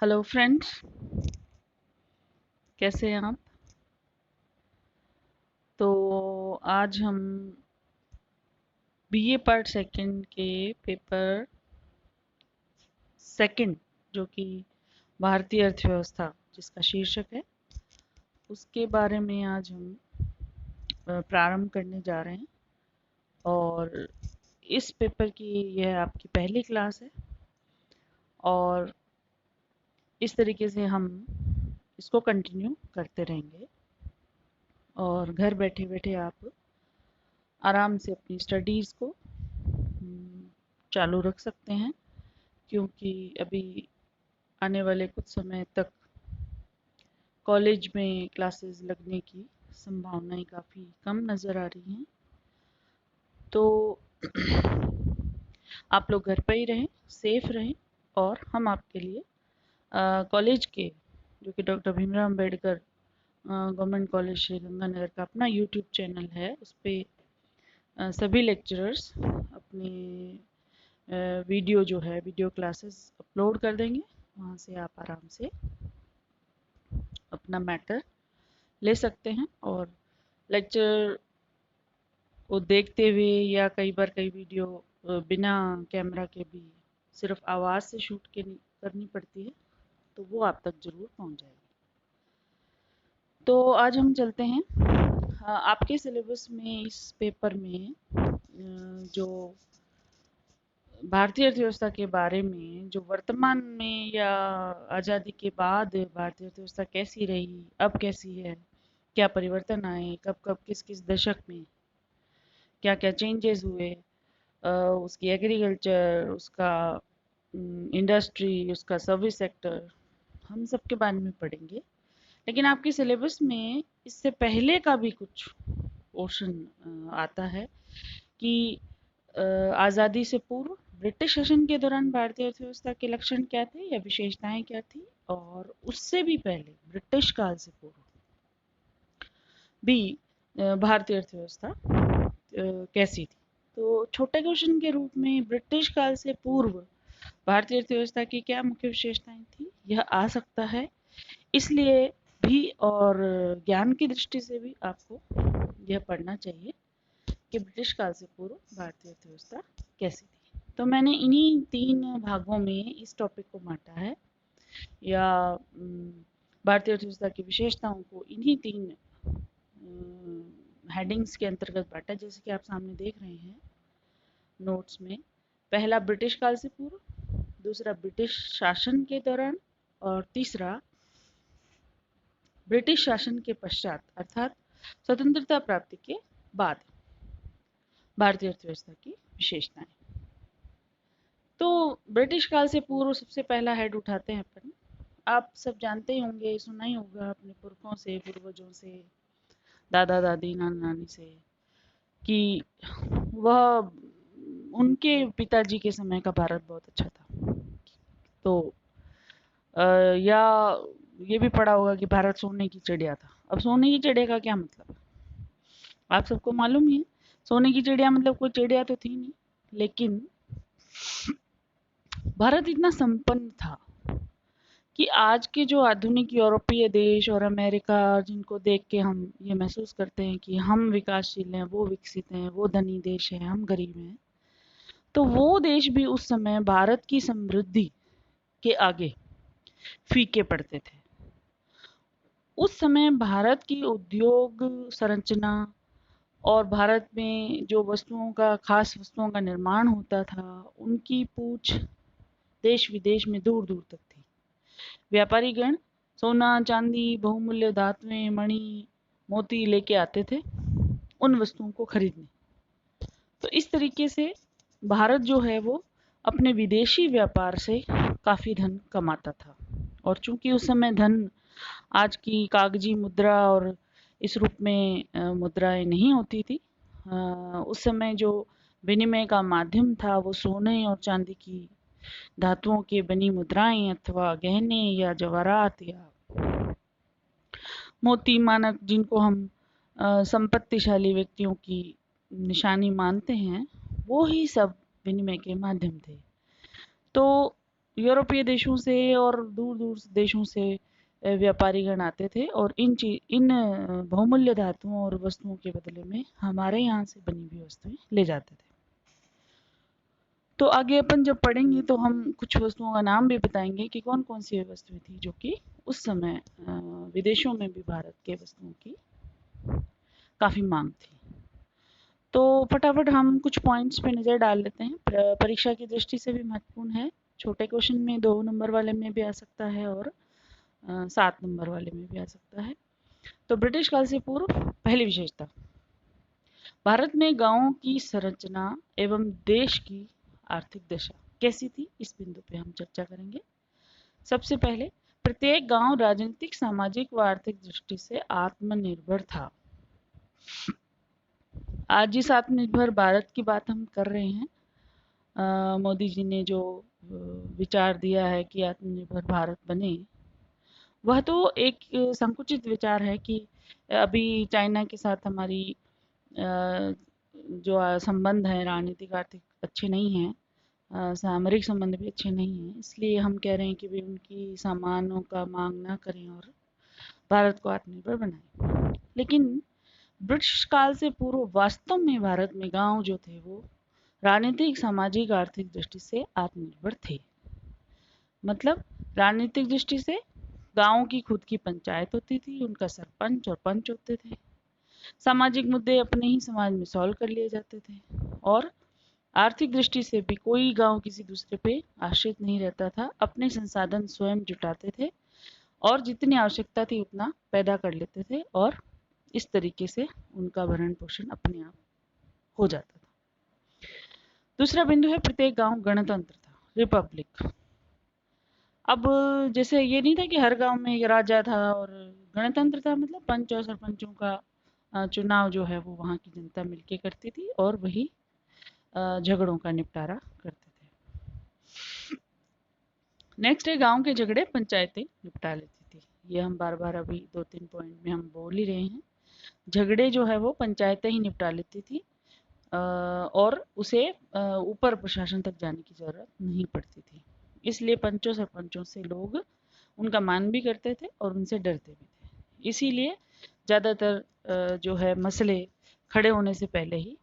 Hello friends, कैसे हैं आप? तो आज हम बीए पार्ट सेकंड के पेपर सेकंड, जो कि भारतीय अर्थव्यवस्था जिसका शीर्षक है, उसके बारे में आज हम प्रारंभ करने जा रहे हैं। और इस पेपर की यह आपकी पहली क्लास है और इस तरीके से हम इसको कंटिन्यू करते रहेंगे। और घर बैठे बैठे आप आराम से अपनी स्टडीज़ को चालू रख सकते हैं, क्योंकि अभी आने वाले कुछ समय तक कॉलेज में क्लासेस लगने की संभावनाएं काफ़ी कम नज़र आ रही हैं। तो आप लोग घर पे ही रहें, सेफ रहें, और हम आपके लिए कॉलेज के, जो कि doctor Bhimrao Ambedkar government college Shri Ganganagar का अपना यूट्यूब चैनल है, उस पर सभी लेक्चरर्स अपने वीडियो जो है, वीडियो क्लासेस अपलोड कर देंगे। वहाँ से आप आराम से अपना मैटर ले सकते हैं और लेक्चर को देखते हुए, या कई बार कई वीडियो बिना कैमरा के भी सिर्फ आवाज़ से शूट करनी पड़ती है, तो वो आप तक ज़रूर पहुंच जाएगी। तो आज हम चलते हैं आपके सिलेबस में, इस पेपर में जो भारतीय अर्थव्यवस्था के बारे में, जो वर्तमान में या आज़ादी के बाद भारतीय अर्थव्यवस्था कैसी रही, अब कैसी है, क्या परिवर्तन आए, कब कब किस किस दशक में क्या क्या चेंजेस हुए, उसकी एग्रीकल्चर, उसका इंडस्ट्री, उसका सर्विस सेक्टर, हम सब के बारे में पढ़ेंगे। लेकिन आपके सिलेबस में इससे पहले का भी कुछ पोर्शन आता है कि आज़ादी से पूर्व ब्रिटिश शासन के दौरान भारतीय अर्थव्यवस्था के लक्षण क्या थे या विशेषताएं क्या थी, और उससे भी पहले ब्रिटिश काल से पूर्व भी भारतीय अर्थव्यवस्था कैसी थी। तो छोटे क्वेश्चन के रूप में ब्रिटिश काल से पूर्व भारतीय अर्थव्यवस्था की क्या मुख्य विशेषताएं थी, यह आ सकता है। इसलिए भी और ज्ञान की दृष्टि से भी आपको यह पढ़ना चाहिए कि ब्रिटिश काल से पूर्व भारतीय अर्थव्यवस्था कैसी थी। तो मैंने इन्हीं 3 भागों में इस टॉपिक को बांटा है, या भारतीय अर्थव्यवस्था की विशेषताओं को इन्हीं 3 हेडिंग्स के अंतर्गत बांटा, जैसे कि आप सामने देख रहे हैं नोट्स में। पहला ब्रिटिश काल से पूर्व, दूसरा ब्रिटिश शासन के दौरान, और तीसरा ब्रिटिश शासन के पश्चात, अर्थात स्वतंत्रता प्राप्ति के बाद भारतीय अर्थव्यवस्था की विशेषताएं। तो ब्रिटिश काल से पूर्व सबसे पहला हेड उठाते हैं अपन। आप सब जानते ही होंगे, सुना ही होगा अपने पुरखों से, पूर्वजों से, दादा दादी, नाना नानी से, कि वह उनके पिताजी के समय का भारत बहुत अच्छा था। तो या ये भी पढ़ा होगा कि भारत सोने की चिड़िया था। अब सोने की चिड़िया का क्या मतलब है, आप सबको मालूम ही है। सोने की चिड़िया मतलब कोई चिड़िया तो थी नहीं, लेकिन भारत इतना संपन्न था कि आज के जो आधुनिक यूरोपीय देश और अमेरिका, जिनको देख के हम ये महसूस करते हैं कि हम विकासशील हैं, वो विकसित हैं, वो धनी देश हैं, हम गरीब हैं, तो वो देश भी उस समय भारत की समृद्धि के आगे फीके पड़ते थे। उस समय भारत की उद्योग संरचना और भारत में जो वस्तुओं का, खास वस्तुओं का निर्माण होता था, उनकी पूछ देश विदेश में दूर दूर तक थी। व्यापारी गण सोना, चांदी, बहुमूल्य धातुएं, मणि, मोती लेके आते थे उन वस्तुओं को खरीदने। तो इस तरीके से भारत जो है वो अपने विदेशी व्यापार से काफ़ी धन कमाता था। और चूंकि उस समय धन आज की कागजी मुद्रा और इस रूप में मुद्राएं नहीं होती थी, उस समय जो विनिमय का माध्यम था वो सोने और चांदी की धातुओं की बनी मुद्राएं, अथवा गहने या जवाहरात या मोती मानक, जिनको हम संपत्तिशाली व्यक्तियों की निशानी मानते हैं, वो ही सब विनिमय के माध्यम थे। तो यूरोपीय देशों से और दूर दूर देशों से व्यापारीगण आते थे और इन बहुमूल्य धातुओं और वस्तुओं के बदले में हमारे यहाँ से बनी हुई वस्तुएं ले जाते थे। तो आगे अपन जब पढ़ेंगे तो हम कुछ वस्तुओं का नाम भी बताएंगे कि कौन कौन सी वस्तुएं थी जो कि उस समय विदेशों में भी भारत के वस्तुओं की काफ़ी मांग थी। तो फटाफट हम कुछ पॉइंट्स पे नज़र डाल लेते हैं। परीक्षा की दृष्टि से भी महत्वपूर्ण है। छोटे क्वेश्चन में 2 नंबर वाले में भी आ सकता है और 7 नंबर वाले में भी आ सकता है। तो ब्रिटिश काल से पूर्व पहली विशेषता, भारत में गांवों की संरचना एवं देश की आर्थिक दशा कैसी थी, इस बिंदु पे हम चर्चा करेंगे। सबसे पहले, प्रत्येक गांव राजनीतिक, सामाजिक व आर्थिक दृष्टि से आत्मनिर्भर था। आज जिस आत्मनिर्भर भारत की बात हम कर रहे हैं, मोदी जी ने जो विचार दिया है कि आत्मनिर्भर भारत बने, वह तो एक संकुचित विचार है कि अभी चाइना के साथ हमारी जो संबंध है राजनीतिक आर्थिक अच्छे नहीं हैं, सामरिक संबंध भी अच्छे नहीं हैं, इसलिए हम कह रहे हैं कि वे उनकी सामानों का मांग ना करें और भारत को आत्मनिर्भर बनाएं। लेकिन ब्रिटिश काल से पूर्व वास्तव में भारत में गांव जो थे वो राजनीतिक, सामाजिक, आर्थिक दृष्टि से आत्मनिर्भर थे। मतलब राजनीतिक दृष्टि से गांव की खुद की पंचायत होती थी, उनका सरपंच और पंच होते थे। सामाजिक मुद्दे अपने ही समाज में सॉल्व कर लिए जाते थे और आर्थिक दृष्टि से भी कोई गांव किसी दूसरे पे आश्रित नहीं रहता था। अपने संसाधन स्वयं जुटाते थे और जितनी आवश्यकता थी उतना पैदा कर लेते थे और इस तरीके से उनका भरण पोषण अपने आप हो जाता था। दूसरा बिंदु है, प्रत्येक गांव गणतंत्र था, रिपब्लिक। अब जैसे ये नहीं था कि हर गांव में एक राजा था और गणतंत्र था, मतलब पंच और सरपंचों का चुनाव जो है वो वहाँ की जनता मिलके करती थी और वही झगड़ों का निपटारा करते थे। नेक्स्ट है, गांव के झगड़े पंचायतें निपटा लेती थी। ये हम बार बार अभी 2-3 पॉइंट में हम बोल ही रहे हैं। झगड़े जो है वो पंचायतें ही निपटा लेती थी और उसे ऊपर प्रशासन तक जाने की जरूरत नहीं पड़ती थी। इसलिए पंचों सरपंचों से लोग उनका मान भी करते थे और उनसे डरते भी थे। इसीलिए ज़्यादातर जो है मसले खड़े होने से पहले ही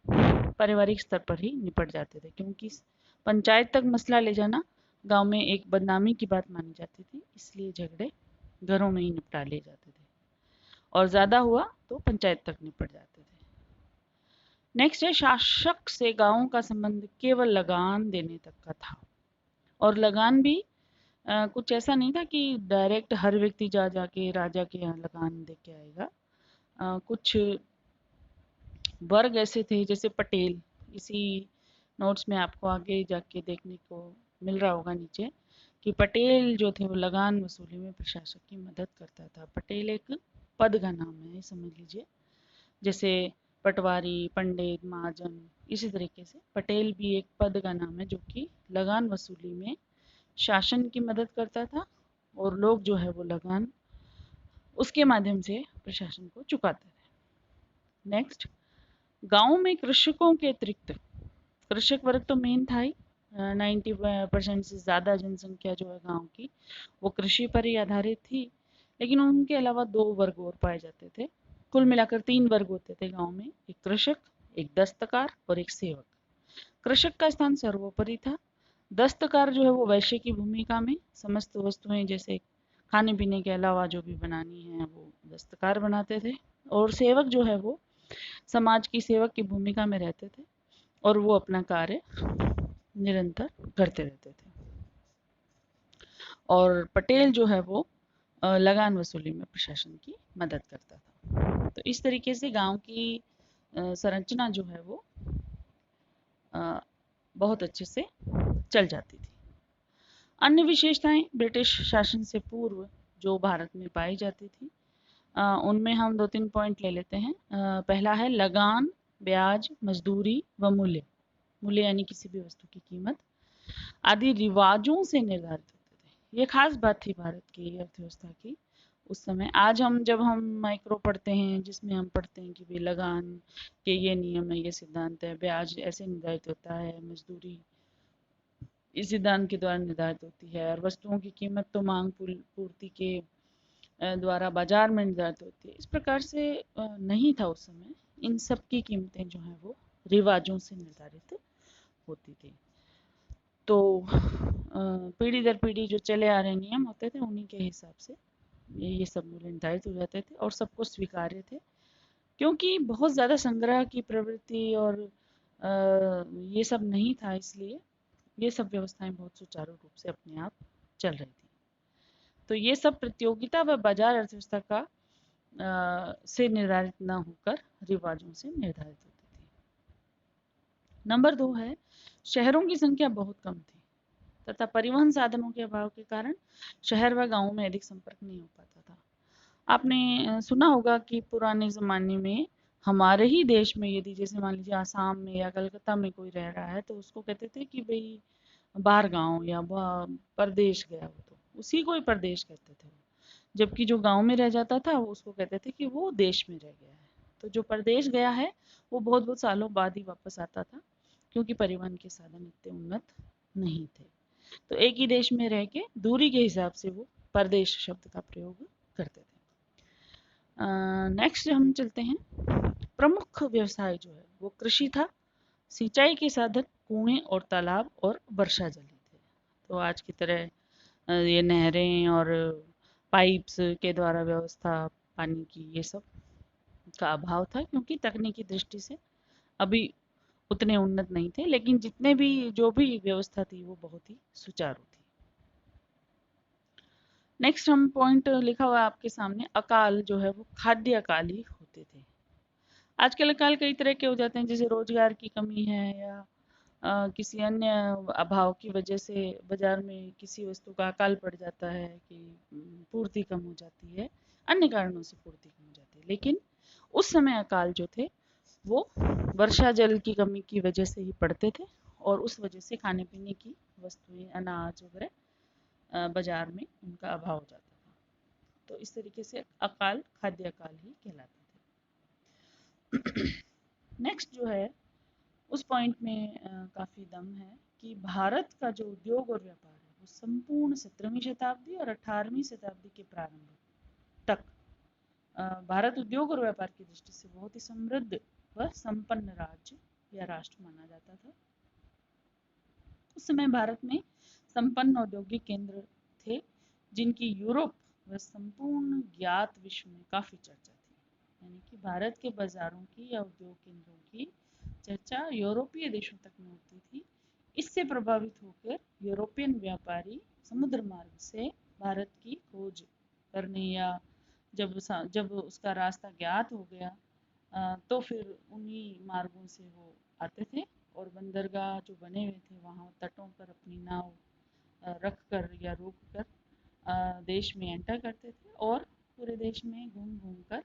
पारिवारिक स्तर पर ही निपट जाते थे, क्योंकि पंचायत तक मसला ले जाना गांव में एक बदनामी की बात मानी जाती थी। इसलिए झगड़े घरों में ही निपटा लिए जाते थे और ज़्यादा हुआ तो पंचायत तक निपट जाते थे। नेक्स्ट है, शासक से गांवों का संबंध केवल लगान देने तक का था और लगान भी कुछ ऐसा नहीं था कि डायरेक्ट हर व्यक्ति जा जाके राजा के यहाँ लगान दे के आएगा। कुछ वर्ग ऐसे थे जैसे पटेल, इसी नोट्स में आपको आगे जाके देखने को मिल रहा होगा नीचे कि पटेल जो थे वो लगान वसूली में प्रशासक की मदद करता था। पटेल एक पद का नाम है, समझ लीजिए, जैसे पटवारी, पंडित, महाजन, इसी तरीके से पटेल भी एक पद का नाम है जो कि लगान वसूली में शासन की मदद करता था और लोग जो है वो लगान उसके माध्यम से प्रशासन को चुकाते थे। नेक्स्ट, गांव में कृषकों के अतिरिक्त, कृषक वर्ग तो मेन था ही, 90% से ज़्यादा जनसंख्या जो है गांव की वो कृषि पर ही आधारित थी, लेकिन उनके अलावा 2 वर्ग और पाए जाते थे। कुल मिलाकर 3 वर्ग होते थे गांव में, एक कृषक, एक दस्तकार और एक सेवक। कृषक का स्थान सर्वोपरि था। दस्तकार जो है वो वैश्य की भूमिका में समस्त वस्तुएं जैसे खाने पीने के अलावा जो भी बनानी है वो दस्तकार बनाते थे और सेवक जो है वो समाज की सेवक की भूमिका में रहते थे और वो अपना कार्य निरंतर करते रहते थे। और पटेल जो है वो लगान वसूली में प्रशासन की मदद करता था। तो इस तरीके से गांव की संरचना जो है वो बहुत अच्छे से चल जाती थी। अन्य विशेषताएं ब्रिटिश शासन से पूर्व जो भारत में पाई जाती थी, उनमें हम 2-3 पॉइंट ले लेते हैं। पहला है लगान, ब्याज, मजदूरी व मूल्य। मूल्य यानी किसी भी वस्तु की कीमत आदि रिवाजों से निर्धारित होते थे। ये खास बात थी भारत की अर्थव्यवस्था की उस समय। आज हम जब हम माइक्रो पढ़ते हैं जिसमें हम पढ़ते हैं कि भाई लगान के ये नियम है, ये सिद्धांत है, ब्याज ऐसे निर्धारित होता है, मजदूरी इस सिद्धांत के द्वारा निर्धारित होती है। और वस्तुओं की कीमत तो मांग पूर्ति के द्वारा बाजार में निर्धारित होती है। इस प्रकार से नहीं था उस समय, इन सब की कीमतें जो हैं वो रिवाजों से निर्धारित होती थी। तो पीढ़ी दर पीढ़ी जो चले आ रहे नियम होते थे उन्हीं के हिसाब से ये सब मूल्य निर्धारित हो जाते थे और सबको स्वीकार्य थे, क्योंकि बहुत ज़्यादा संग्रह की प्रवृत्ति और ये सब नहीं था, इसलिए ये सब व्यवस्थाएं बहुत सुचारू रूप से अपने आप चल रही थी। तो ये सब प्रतियोगिता व बाजार अर्थव्यवस्था का से निर्धारित न होकर रिवाजों से निर्धारित होती थी। नंबर 2 है, शहरों की संख्या बहुत कम थी तथा परिवहन साधनों के अभाव के कारण शहर व गांवों में अधिक संपर्क नहीं हो पाता था। आपने सुना होगा कि पुराने ज़माने में हमारे ही देश में यदि जैसे मान लीजिए आसाम में या कलकत्ता में कोई रह रहा है तो उसको कहते थे कि भाई बाहर गांव या परदेश गया, हो तो उसी को ही परदेश कहते थे। जबकि जो गांव में रह जाता था वो उसको कहते थे कि वो देश में रह गया है। तो जो परदेश गया है वो बहुत बहुत सालों बाद ही वापस आता था, क्योंकि परिवहन के साधन इतने उन्नत नहीं थे। तो एक ही देश में रह के दूरी के हिसाब से वो परदेश शब्द का प्रयोग करते थे। नेक्स्ट हम चलते हैं, प्रमुख व्यवसाय जो है वो कृषि था। सिंचाई के साधन कुएं और तालाब और वर्षा जल थे। तो आज की तरह ये नहरें और पाइप्स के द्वारा व्यवस्था पानी की ये सब का अभाव था, क्योंकि तकनीकी दृष्टि से अभी उतने उन्नत नहीं थे, लेकिन जितने भी जो भी व्यवस्था थी वो बहुत ही सुचारू थी। नेक्स्ट हम पॉइंट लिखा हुआ है आपके सामने, अकाल जो है वो खाद्य अकाल ही होते थे। आजकल अकाल कई तरह के हो जाते हैं, जैसे रोजगार की कमी है या किसी अन्य अभाव की वजह से बाजार में किसी वस्तु का अकाल पड़ जाता है कि पूर्ति कम हो जाती है, अन्य कारणों से पूर्ति कम हो जाती है। लेकिन उस समय अकाल जो थे वो वर्षा जल की कमी की वजह से ही पड़ते थे और उस वजह से खाने पीने की वस्तुएं, अनाज वगैरह बाजार में उनका अभाव हो जाता था। तो इस तरीके से अकाल खाद्य अकाल ही कहलाते थे। नेक्स्ट जो है उस पॉइंट में काफ़ी दम है कि भारत का जो उद्योग और व्यापार है वो संपूर्ण 17वीं शताब्दी और 18वीं शताब्दी के प्रारंभ तक भारत उद्योग और व्यापार की दृष्टि से बहुत ही समृद्ध व संपन्न राज्य या राष्ट्र माना जाता था। उस समय भारत में संपन्न औद्योगिक केंद्र थे जिनकी यूरोप व संपूर्ण ज्ञात विश्व में काफ़ी चर्चा थी। यानी कि भारत के बाजारों की या उद्योग केंद्रों की चर्चा यूरोपीय देशों तक में होती थी। इससे प्रभावित होकर यूरोपियन व्यापारी समुद्र मार्ग से भारत की खोज करने या जब उसका रास्ता ज्ञात हो गया तो फिर उन्हीं मार्गों से वो आते थे और बंदरगाह जो बने हुए थे वहाँ तटों पर अपनी नाव रख कर या रोक कर देश में एंटर करते थे और पूरे देश में घूम घूम कर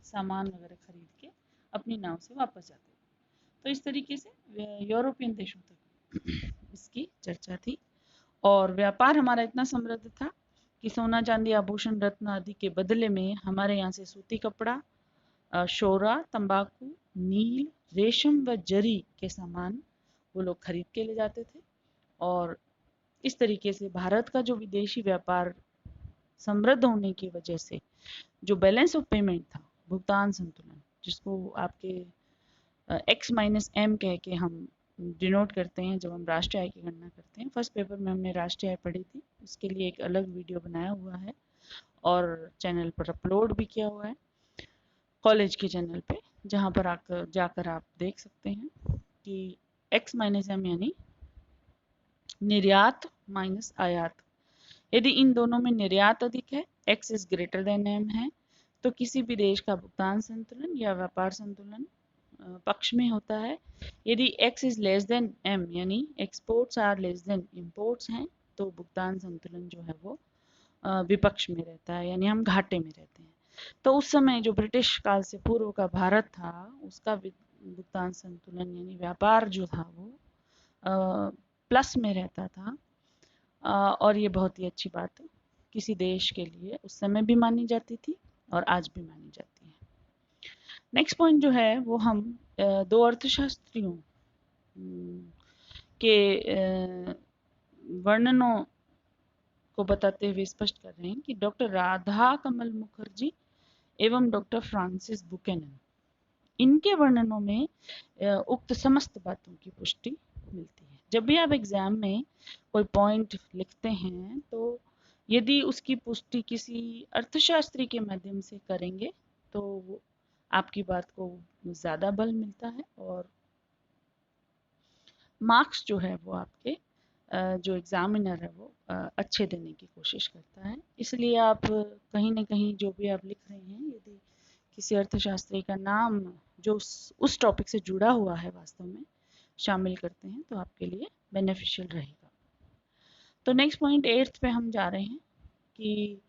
सामान वगैरह खरीद के अपनी नाव से वापस जाते थे। तो इस तरीके से यूरोपियन देशों तक इसकी चर्चा थी और व्यापार हमारा इतना समृद्ध था कि सोना चांदी आभूषण रत्न आदि के बदले में हमारे यहाँ से सूती कपड़ा, शोरा, तंबाकू, नील, रेशम व जरी के सामान वो लोग खरीद के ले जाते थे। और इस तरीके से भारत का जो विदेशी व्यापार समृद्ध होने की वजह से जो बैलेंस ऑफ पेमेंट था, भुगतान संतुलन, जिसको आपके एक्स माइनस एम कह के हम डिनोट करते हैं जब हम राष्ट्रीय आय की गणना करते हैं। फर्स्ट पेपर में हमने राष्ट्रीय आय पढ़ी थी, उसके लिए एक अलग वीडियो बनाया हुआ है और चैनल पर अपलोड भी किया हुआ है, कॉलेज के चैनल पे, जहाँ पर जाकर आप देख सकते हैं कि एक्स माइनस एम यानी निर्यात माइनस आयात। यदि इन दोनों में निर्यात अधिक है, X is greater than M है, तो किसी भी देश का भुगतान संतुलन या व्यापार संतुलन पक्ष में होता है। यदि x is less than m यानी exports are less than imports हैं, तो भुगतान संतुलन जो है वो विपक्ष में रहता है, यानी हम घाटे में रहते हैं। तो उस समय जो ब्रिटिश काल से पूर्व का भारत था उसका भुगतान संतुलन यानी व्यापार जो था वो प्लस में रहता था और ये बहुत ही अच्छी बात किसी देश के लिए उस समय भी मानी जाती थी और आज भी मानी जाती है। नेक्स्ट पॉइंट जो है वो हम दो अर्थशास्त्रियों के वर्णनों को बताते हुए स्पष्ट कर रहे हैं कि डॉक्टर राधा कमल मुखर्जी एवं डॉक्टर फ्रांसिस बुकेनन, इनके वर्णनों में उक्त समस्त बातों की पुष्टि मिलती है। जब भी आप एग्जाम में कोई पॉइंट लिखते हैं तो यदि उसकी पुष्टि किसी अर्थशास्त्री के माध्यम से करेंगे तो आपकी बात को ज़्यादा बल मिलता है और मार्क्स जो है वो आपके जो एग्जामिनर है वो अच्छे देने की कोशिश करता है। इसलिए आप कहीं ना कहीं जो भी आप लिख रहे हैं, यदि किसी अर्थशास्त्री का नाम जो उस टॉपिक से जुड़ा हुआ है वास्तव में शामिल करते हैं तो आपके लिए बेनिफिशियल रहेगा। तो नेक्स्ट पॉइंट 8th पे हम जा रहे हैं कि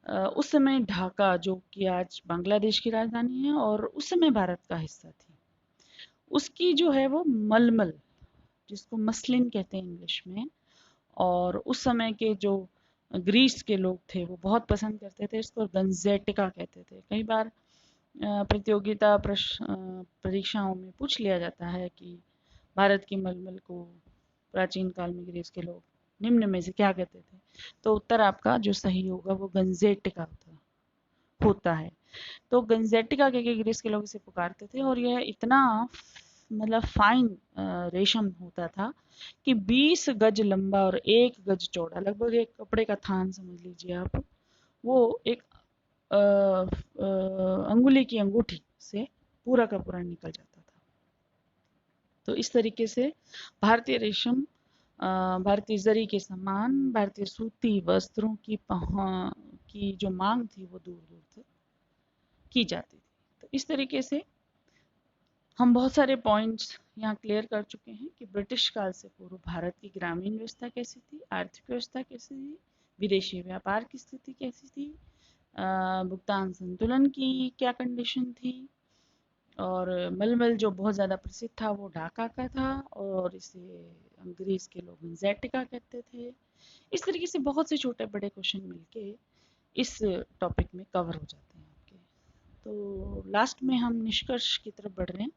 उस समय ढाका जो कि आज बांग्लादेश की राजधानी है और उस समय भारत का हिस्सा थी, उसकी जो है वो मलमल, जिसको मसलिन कहते हैं इंग्लिश में, और उस समय के जो ग्रीस के लोग थे वो बहुत पसंद करते थे इसको, गंजेटिका कहते थे। कई बार प्रतियोगिता परीक्षाओं में पूछ लिया जाता है कि भारत की मलमल को प्राचीन काल में ग्रीस के लोग निम्न में से क्या कहते थे, तो उत्तर आपका जो सही होगा वो गंजेटिका होता है। तो गंजेटिका के ग्रीस के लोग इसे पुकारते थे और यह इतना मतलब फाइन रेशम होता था कि 20 गज लंबा और 1 गज चौड़ा, लगभग एक कपड़े का थान समझ लीजिए आप, वो एक अंगुली की अंगूठी से पूरा का पूरा निकल जाता था। तो इस तरीके से भारतीय रेशम, भारतीय जरी के समान भारतीय सूती वस्त्रों की जो मांग थी वो दूर दूर तक की जाती थी। तो इस तरीके से हम बहुत सारे पॉइंट्स यहाँ क्लियर कर चुके हैं कि ब्रिटिश काल से पूर्व भारत की ग्रामीण व्यवस्था कैसी थी, आर्थिक व्यवस्था कैसी थी, विदेशी व्यापार की स्थिति कैसी थी, भुगतान संतुलन की क्या कंडीशन थी, और मलमल जो बहुत ज़्यादा प्रसिद्ध था वो ढाका का था और इसे अंग्रेज के लोग जेटिका कहते थे। इस तरीके से बहुत से छोटे बड़े क्वेश्चन मिलके इस टॉपिक में कवर हो जाते हैं आपके। तो लास्ट में हम निष्कर्ष की तरफ बढ़ रहे हैं।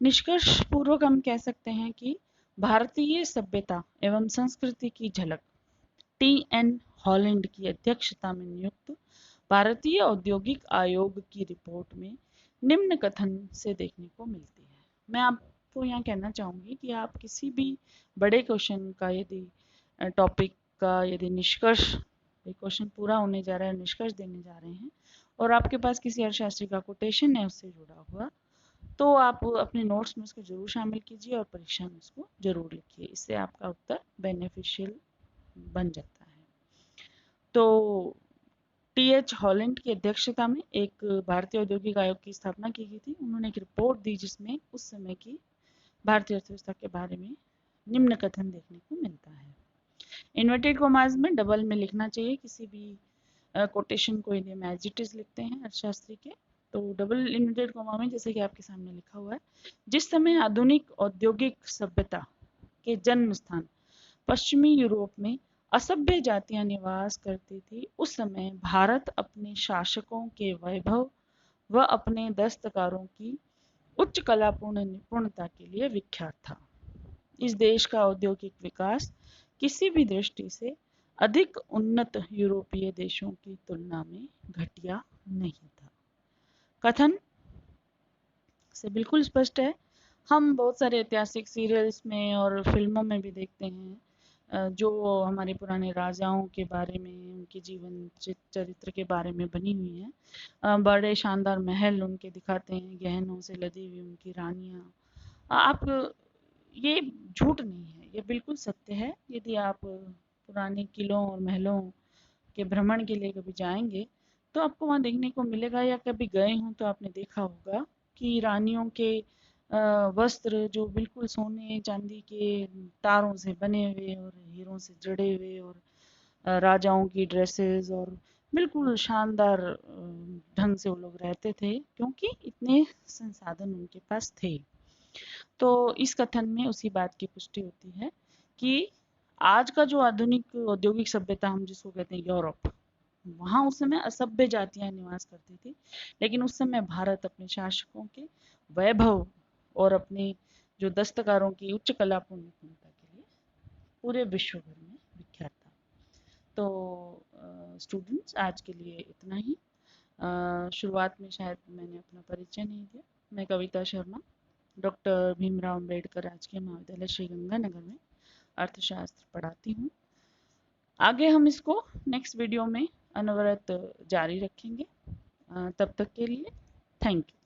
निष्कर्ष पूर्वक हम कह सकते हैं कि भारतीय सभ्यता एवं संस्कृति की झलक टी.एन. हॉलैंड की अध्यक्षता में नियुक्त भारतीय औद्योगिक आयोग की रिपोर्ट में निम्न कथन से देखने को मिलती है। मैं आपको यहाँ कहना चाहूँगी कि आप किसी भी बड़े क्वेश्चन का यदि टॉपिक का यदि निष्कर्ष, क्वेश्चन पूरा होने जा रहा है, निष्कर्ष देने जा रहे हैं और आपके पास किसी अर्थशास्त्री का कोटेशन है उससे जुड़ा हुआ, तो आप अपने नोट्स में उसको जरूर शामिल कीजिए और परीक्षा में उसको जरूर लिखिए। इससे आपका उत्तर बेनिफिशियल बन जाता है। तो टी.एच. हॉलैंड की अध्यक्षता में एक भारतीय औद्योगिक आयोग की स्थापना की गई थी। उन्होंने एक रिपोर्ट दी जिसमें उस समय की भारतीय अर्थव्यवस्था के बारे में निम्न कथन देखने को मिलता है। इन्वर्टेड कॉमास में डबल में लिखना चाहिए किसी भी कोटेशन को, यदि हम एज इट इज लिखते हैं अर्थशास्त्री के, तो डबल इन्वर्टेड कॉमा में जैसे कि आपके सामने लिखा हुआ है, जिस समय आधुनिक औद्योगिक सभ्यता के जन्म स्थान पश्चिमी यूरोप में असभ्य जातियां निवास करती थी, उस समय भारत अपने शासकों के वैभव व अपने दस्तकारों की उच्च कलापूर्ण निपुणता के लिए विख्यात था। इस देश का औद्योगिक विकास किसी भी दृष्टि से अधिक उन्नत यूरोपीय देशों की तुलना में घटिया नहीं था। कथन से बिल्कुल स्पष्ट है। हम बहुत सारे ऐतिहासिक सीरियल्स में और फिल्मों में भी देखते हैं जो हमारे पुराने राजाओं के बारे में, उनके जीवन चरित्र के बारे में बनी हुई हैं। बड़े शानदार महल उनके दिखाते हैं, गहनों से लदी हुई उनकी रानियां। आप, ये झूठ नहीं है, ये बिल्कुल सत्य है। यदि आप पुराने किलों और महलों के भ्रमण के लिए कभी जाएंगे तो आपको वहाँ देखने को मिलेगा, या कभी गए हों तो आपने देखा होगा कि रानियों के वस्त्र जो बिल्कुल सोने चांदी के तारों से बने हुए और हीरों से जड़े हुए, और राजाओं की ड्रेसेस, और बिल्कुल शानदार ढंग से वो लोग रहते थे क्योंकि इतने संसाधन उनके पास थे। तो इस कथन में उसी बात की पुष्टि होती है कि आज का जो आधुनिक औद्योगिक सभ्यता हम जिसको कहते हैं यूरोप, वहाँ उस समय असभ्य जातियां निवास करती थी, लेकिन उस समय भारत अपने शासकों के वैभव और अपने जो दस्तकारों की उच्च कलापूर्ण निपुणता के लिए पूरे विश्व भर में विख्यात था। तो स्टूडेंट्स, आज के लिए इतना ही। शुरुआत में शायद मैंने अपना परिचय नहीं दिया। मैं कविता शर्मा, डॉक्टर भीमराव अंबेडकर राजकीय महाविद्यालय श्री गंगानगर में अर्थशास्त्र पढ़ाती हूँ। आगे हम इसको नेक्स्ट वीडियो में अनवरत जारी रखेंगे। तब तक के लिए थैंक यू।